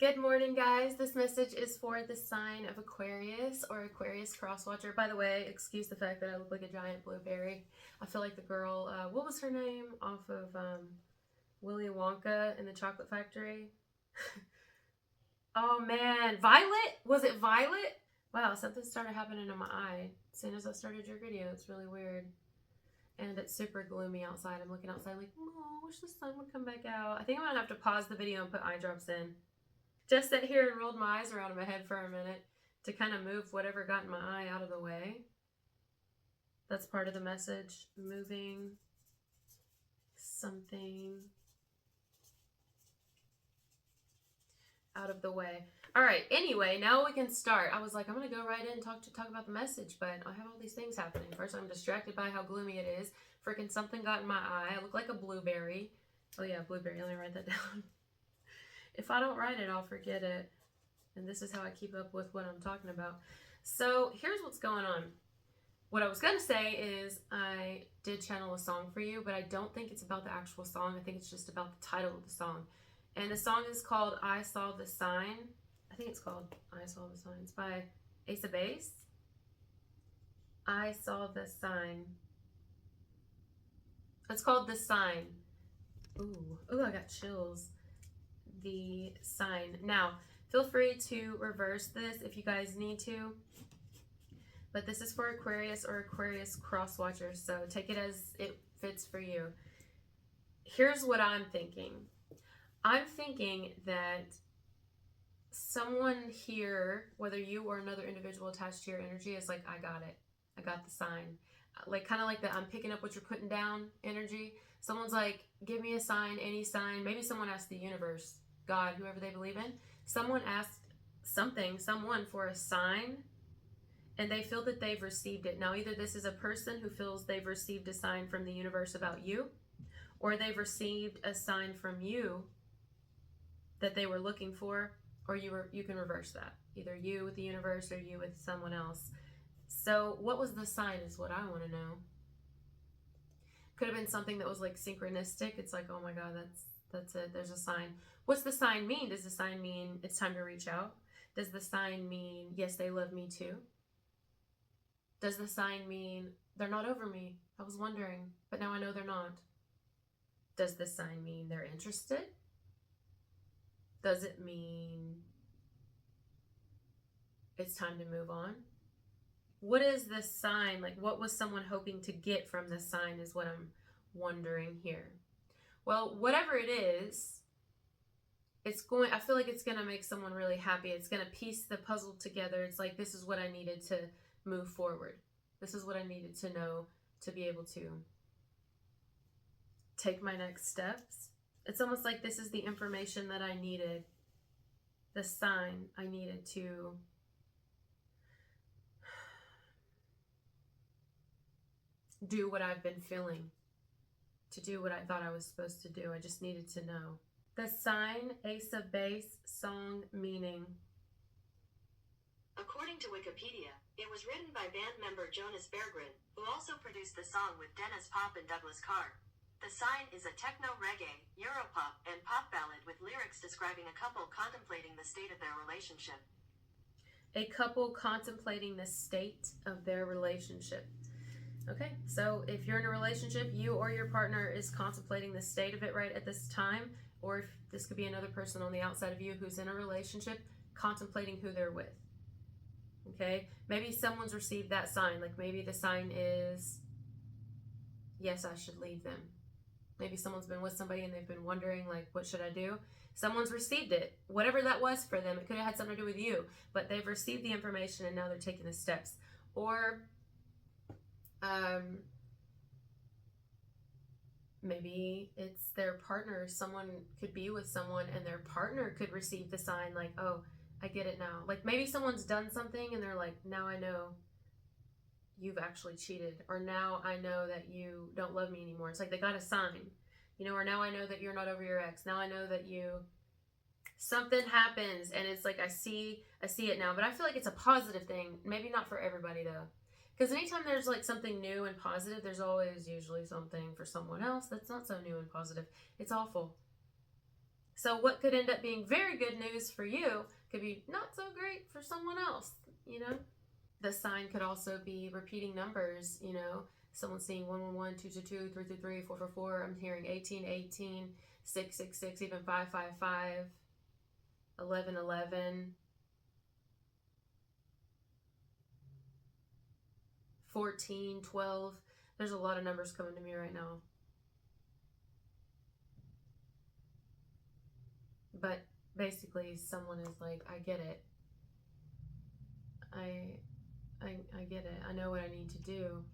Good morning, guys. This message is for the sign of Aquarius or Aquarius cross-watcher. By the way, excuse the fact that I look like a giant blueberry. I feel like the girl, what was her name off of Willy Wonka in the Chocolate Factory? Oh man, Violet? Was it Violet? Wow, something started happening in my eye as soon as I started your video. It's really weird. And it's super gloomy outside. I'm looking outside like, oh, I wish the sun would come back out. I think I'm gonna have to pause the video and put eye drops in. Just sat here and rolled my eyes around in my head for a minute to kind of move whatever got in my eye out of the way. That's part of the message. Moving something out of the way. All right, anyway, now we can start. I was like, I'm going to go right in and talk about the message, but I have all these things happening. First, I'm distracted by how gloomy it is. Freaking something got in my eye. I look like a blueberry. Oh yeah, blueberry. Let me write that down. If I don't write it, I'll forget it. And this is how I keep up with what I'm talking about. So here's what's going on. What I was going to say is I did channel a song for you, but I don't think it's about the actual song. I think it's just about the title of the song. And the song is called I Saw the Sign. I think it's called I Saw the Sign. It's by Ace of Base. I Saw the Sign. It's called The Sign. Ooh, I got chills. The sign. Now, feel free to reverse this if you guys need to, but this is for Aquarius or Aquarius cross watchers, so take it as it fits for you. Here's what I'm thinking. I'm thinking that someone here, whether you or another individual attached to your energy, is like, I got it. I got the sign. Like, kind of like the I'm picking up what you're putting down energy. Someone's like, give me a sign, any sign. Maybe someone asked the universe, God, whoever they believe in. Someone asked someone for a sign, and they feel that they've received it. Now, either this is a person who feels they've received a sign from the universe about you, or they've received a sign from you that they were looking for, or you can reverse that. Either you with the universe or you with someone else. So what was the sign is what I want to know. Could have been something that was like synchronistic. It's like, oh my God, that's it. There's a sign. What's the sign mean? Does the sign mean it's time to reach out? Does the sign mean, yes, they love me too? Does the sign mean they're not over me? I was wondering, but now I know they're not. Does the sign mean they're interested? Does it mean it's time to move on? What is this sign? Like, what was someone hoping to get from this sign is what I'm wondering here. Well, whatever it is, I feel like it's going to make someone really happy. It's going to piece the puzzle together. It's like, this is what I needed to move forward. This is what I needed to know to be able to take my next steps. It's almost like this is the information that I needed, the sign I needed to do what I've been feeling, to do what I thought I was supposed to do. I just needed to know. The sign, Ace of Base, song meaning. According to Wikipedia, it was written by band member Jonas Berggren, who also produced the song with Dennis Pop and Douglas Carr. The sign is a techno reggae, Europop, and pop ballad with lyrics describing a couple contemplating the state of their relationship. A couple contemplating the state of their relationship. Okay, so if you're in a relationship, you or your partner is contemplating the state of it right at this time, or if this could be another person on the outside of you who's in a relationship, contemplating who they're with. Okay, maybe someone's received that sign. Like maybe the sign is, yes, I should leave them. Maybe someone's been with somebody and they've been wondering, like, what should I do? Someone's received it. Whatever that was for them, it could have had something to do with you, but they've received the information and now they're taking the steps. Or maybe it's their partner. Someone could be with someone and their partner could receive the sign like, oh, I get it now. Like maybe someone's done something and they're like, now I know you've actually cheated, or now I know that you don't love me anymore. It's like they got a sign, you know, or now I know that you're not over your ex. Now I know that something happens and it's like I see it now. But I feel like it's a positive thing. Maybe not for everybody though. Because anytime there's like something new and positive, there's always usually something for someone else that's not so new and positive. It's awful. So what could end up being very good news for you could be not so great for someone else, you know? The sign could also be repeating numbers, you know? Someone seeing 111, 222, 333, 444. I'm hearing 1818, 666, even 555, 1111, 14, 12. There's a lot of numbers coming to me right now. But basically, someone is like, I get it. I get it. I know what I need to do.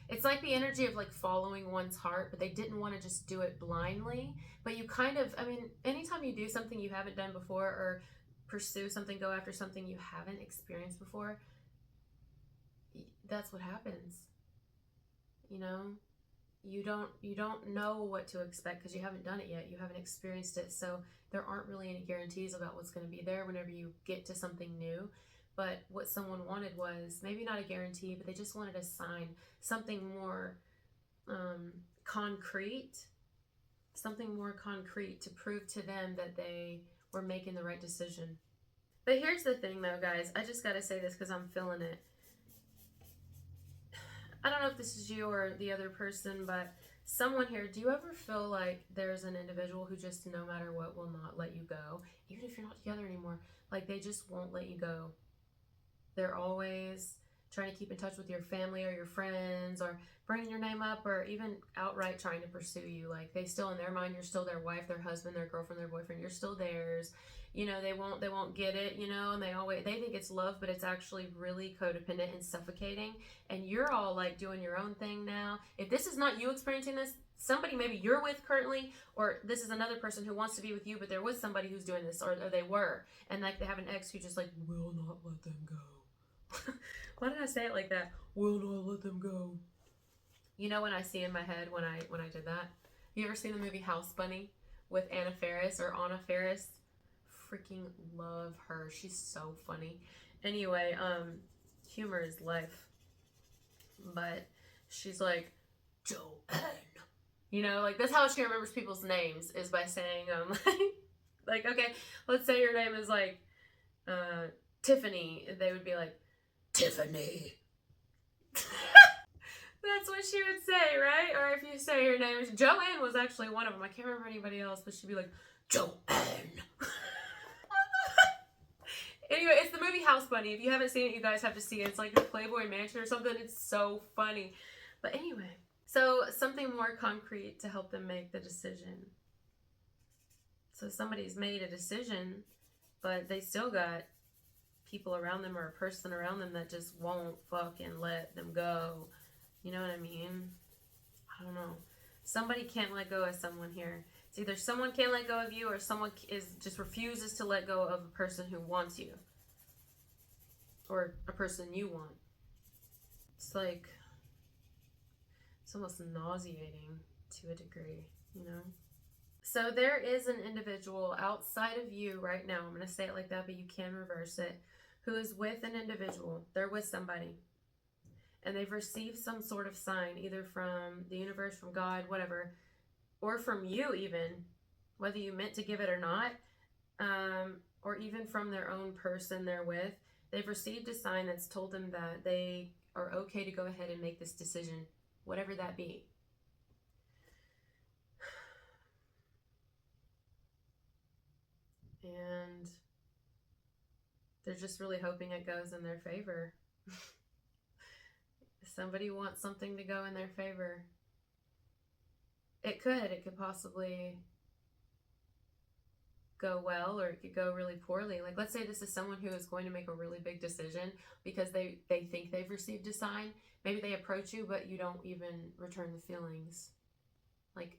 It's like the energy of like following one's heart, but they didn't want to just do it blindly. But you kind of, I mean, anytime you do something you haven't done before or pursue something, go after something you haven't experienced before, that's what happens. You know, you don't know what to expect because you haven't done it yet. You haven't experienced it. So there aren't really any guarantees about what's going to be there whenever you get to something new. But what someone wanted was maybe not a guarantee, but they just wanted a sign, something more concrete, to prove to them that they were making the right decision. But here's the thing though, guys, I just got to say this because I'm feeling it. I don't know if this is you or the other person, but someone here, do you ever feel like there's an individual who just no matter what will not let you go, even if you're not together anymore? Like they just won't let you go. They're always trying to keep in touch with your family or your friends or bringing your name up or even outright trying to pursue you. Like they still, in their mind, you're still their wife, their husband, their girlfriend, their boyfriend. You're still theirs. You know, they won't get it, you know, and they think it's love, but it's actually really codependent and suffocating. And you're all like doing your own thing now. If this is not you experiencing this, somebody maybe you're with currently, or this is another person who wants to be with you, but they're with somebody who's doing this, or they were, and like they have an ex who just like will not let them go. Why did I say it like that? Will not let them go. You know when I see in my head when I did that? You ever seen the movie House Bunny with Anna Faris or Anna Faris? Freaking love her. She's so funny. Anyway, humor is life. But she's like, Joanne. You know, like that's how she remembers people's names is by saying like okay, let's say your name is like Tiffany. They would be like, Tiffany. That's what she would say, right? Or if you say your name is Joanne was actually one of them. I can't remember anybody else, but she'd be like, Joanne. Anyway, it's the movie House Bunny. If you haven't seen it, you guys have to see it. It's like a Playboy Mansion or something. It's so funny. But anyway, so something more concrete to help them make the decision. So somebody's made a decision, but they still got people around them or a person around them that just won't fucking let them go. You know what I mean? I don't know. Somebody can't let go of someone here. It's either someone can't let go of you or someone just refuses to let go of a person who wants you. Or a person you want. It's like, it's almost nauseating to a degree, you know? So there is an individual outside of you right now, I'm going to say it like that, but you can reverse it, who is with an individual. They're with somebody. And they've received some sort of sign, either from the universe, from God, whatever, or from you even, whether you meant to give it or not, or even from their own person they're with. They've received a sign that's told them that they are okay to go ahead and make this decision, whatever that be. And they're just really hoping it goes in their favor. Somebody wants something to go in their favor. It could possibly go well, or it could go really poorly. Like, let's say this is someone who is going to make a really big decision because they think they've received a sign. Maybe they approach you, but you don't even return the feelings. Like,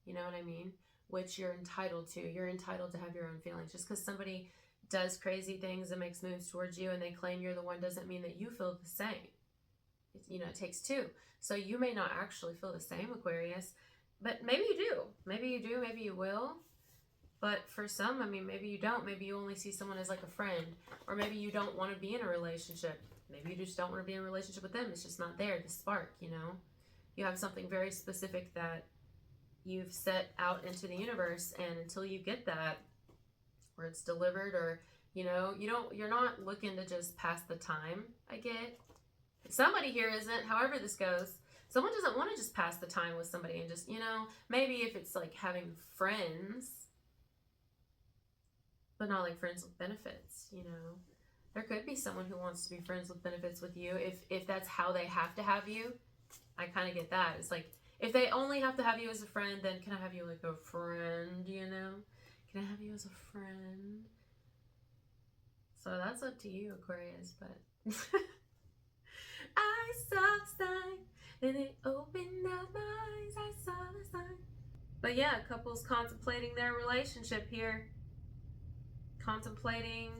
you know what I mean? Which you're entitled to. You're entitled to have your own feelings. Just because somebody does crazy things and makes moves towards you and they claim you're the one doesn't mean that you feel the same. You know, it takes two. So you may not actually feel the same, Aquarius, but maybe you do. Maybe you do, maybe you will. But for some, I mean, maybe you don't. Maybe you only see someone as like a friend. Or maybe you don't want to be in a relationship. Maybe you just don't want to be in a relationship with them. It's just not there, the spark, you know? You have something very specific that you've set out into the universe. And until you get that, or it's delivered, or you're not looking to just pass the time. I get somebody here isn't, however this goes, someone doesn't want to just pass the time with somebody and just, maybe if it's like having friends, but not like friends with benefits. There could be someone who wants to be friends with benefits with you if that's how they have to have you. I kind of get that. It's like, if they only have to have you as a friend, then can I have you like a friend, Can I have you as a friend? So that's up to you, Aquarius, but I saw the sign, then it opened up my eyes, I saw the sign. But yeah, couples contemplating their relationship here. Contemplating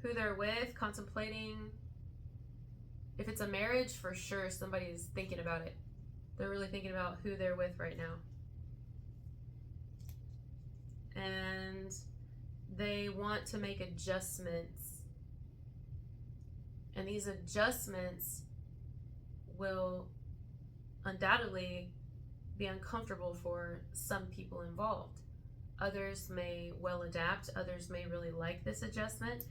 who they're with, contemplating if it's a marriage, for sure somebody's thinking about it. They're really thinking about who they're with right now. And they want to make adjustments. And these adjustments will undoubtedly be uncomfortable for some people involved. Others may well adapt, others may really like this adjustment,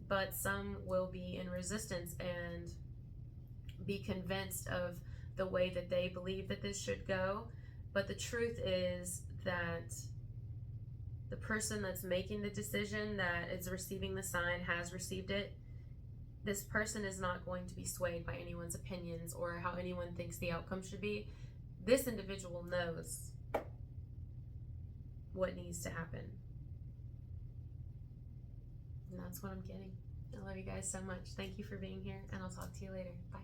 but some will be in resistance and be convinced of the way that they believe that this should go. But the truth is that the person that's making the decision, that is receiving the sign, has received it. This person is not going to be swayed by anyone's opinions or how anyone thinks the outcome should be. This individual knows what needs to happen. And that's what I'm getting. I love you guys so much. Thank you for being here, and I'll talk to you later. Bye.